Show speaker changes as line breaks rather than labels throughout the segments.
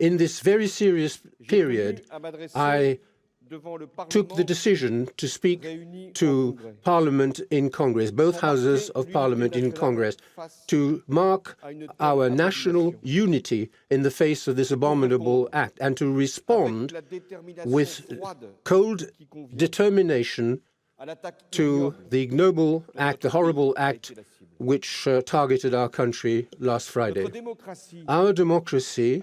In this very serious period, I took the decision to speak to Parliament in Congress, both houses of Parliament in Congress, to mark our national unity in the face of this abominable act and to respond with cold determination to the ignoble act, the horrible act which targeted our country last Friday. Our democracy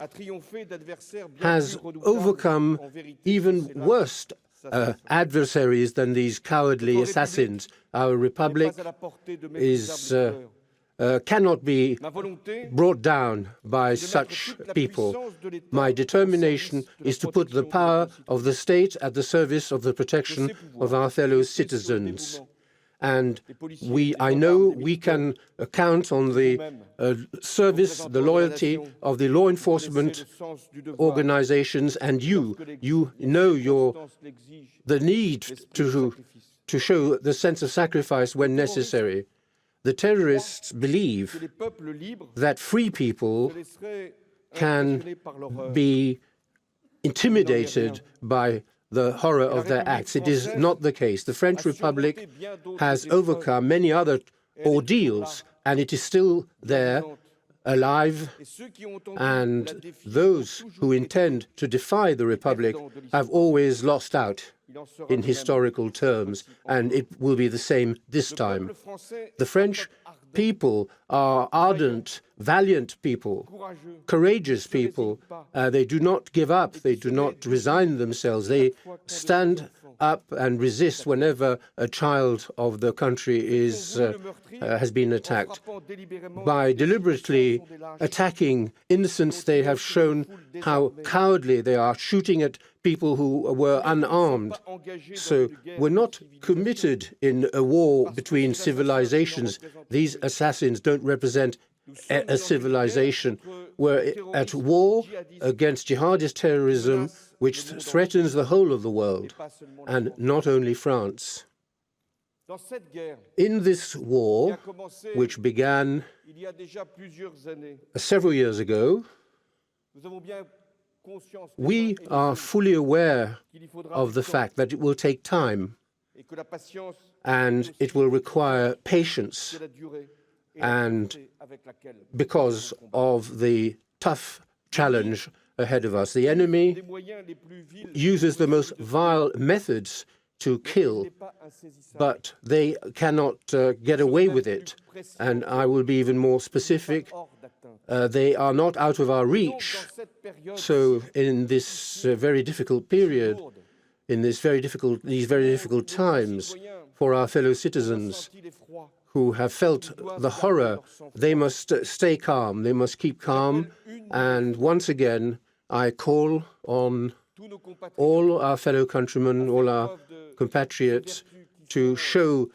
has overcome even worse adversaries than these cowardly assassins. Our republic cannot be brought down by such people. My determination is to put the power of the state at the service of the protection of our fellow citizens. And I know we can count on the service, the loyalty of the law enforcement organizations, and you know the need to show the sense of sacrifice when necessary. The terrorists believe that free people can be intimidated by the horror of their acts. It is not the case. The French Republic has overcome many other ordeals, and it is still there, alive, and those who intend to defy the Republic have always lost out in historical terms, and it will be the same this time. The French people are ardent, valiant people, courageous people. They do not give up. They do not resign themselves. They stand up and resist whenever a child of the country has been attacked. By deliberately attacking innocents, they have shown how cowardly they are, shooting at people who were unarmed. So we're not committed in a war between civilizations. These assassins don't represent a civilization. We're at war against jihadist terrorism, which threatens the whole of the world, and not only France. In this war, which began several years ago, we are fully aware of the fact that it will take time and it will require patience, and because of the tough challenge ahead of us. The enemy uses the most vile methods to kill, but they cannot get away with it. And I will be even more specific. They are not out of our reach. So in this very difficult period, in these very difficult times for our fellow citizens who have felt the horror, they must stay calm. They must keep calm. And once again, I call on all our fellow countrymen, all our compatriots, to show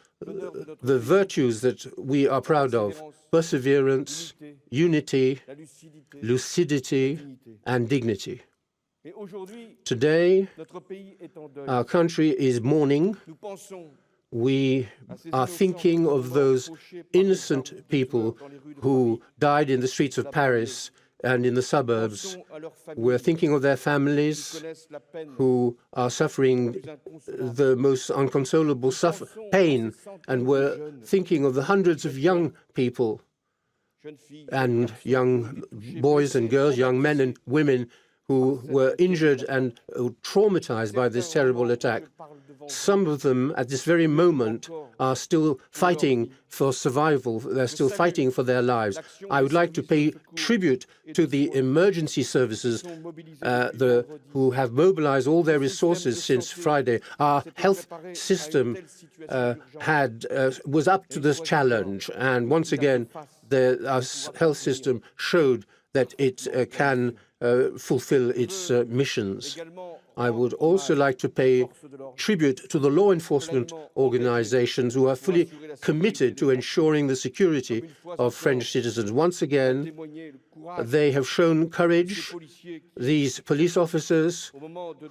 the virtues that we are proud of: perseverance, unity, lucidity, and dignity. Today, our country is mourning. We are thinking of those innocent people who died in the streets of Paris and in the suburbs. We're thinking of their families who are suffering the most inconsolable pain, and we're thinking of the hundreds of young people and young boys and girls, young men and women who were injured and traumatized by this terrible attack. Some of them, at this very moment, are still fighting for survival. They're still fighting for their lives. I would like to pay tribute to the emergency services who have mobilized all their resources since Friday. Our health system was up to this challenge, and once again, our health system showed that it can fulfill its missions. I would also like to pay tribute to the law enforcement organizations who are fully committed to ensuring the security of French citizens. Once again, they have shown courage. These police officers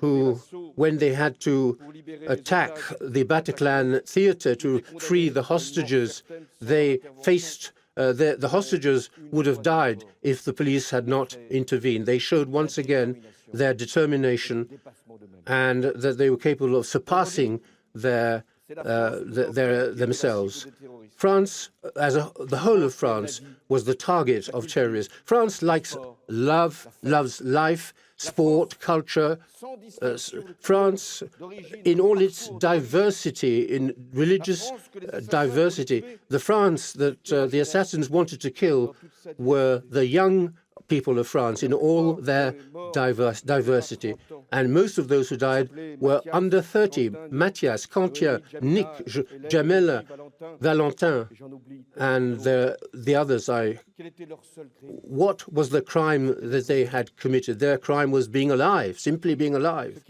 who, when they had to attack the Bataclan theater to free the hostages, they faced the hostages would have died if the police had not intervened. They showed once again their determination and that they were capable of surpassing themselves. France, the whole of France, was the target of terrorists. France loves life, sport, culture. France, in all its diversity, in religious diversity, the France that the assassins wanted to kill were the young people of France in all their diversity. And most of those who died were under 30. Mathias, Cantia, Nick, Jamela, Valentin, and the others. What was the crime that they had committed? Their crime was being alive, simply being alive.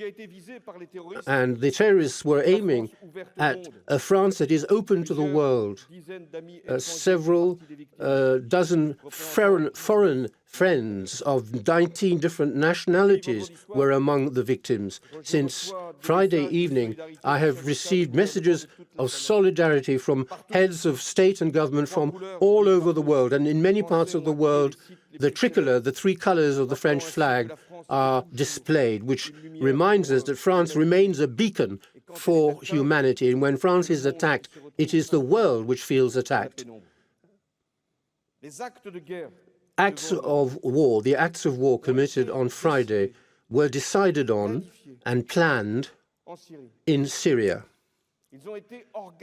And the terrorists were aiming at a France that is open to the world. Several dozen foreign friends of 19 different nationalities were among the victims. Since Friday evening, I have received messages of solidarity from heads of state and government from all over the world. And in many parts of the world, the tricolour, the three colours of the French flag, are displayed, which reminds us that France remains a beacon for humanity. And when France is attacked, it is the world which feels attacked. Acts of war, the acts of war committed on Friday, were decided on and planned in Syria.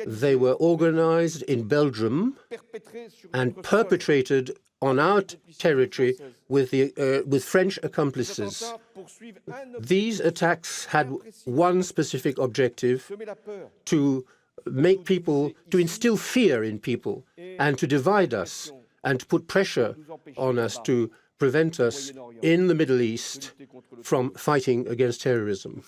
They were organized in Belgium and perpetrated on our territory with French accomplices. These attacks had one specific objective: to make people, to instill fear in people and to divide us and to put pressure on us to prevent us in the Middle East from fighting against terrorism.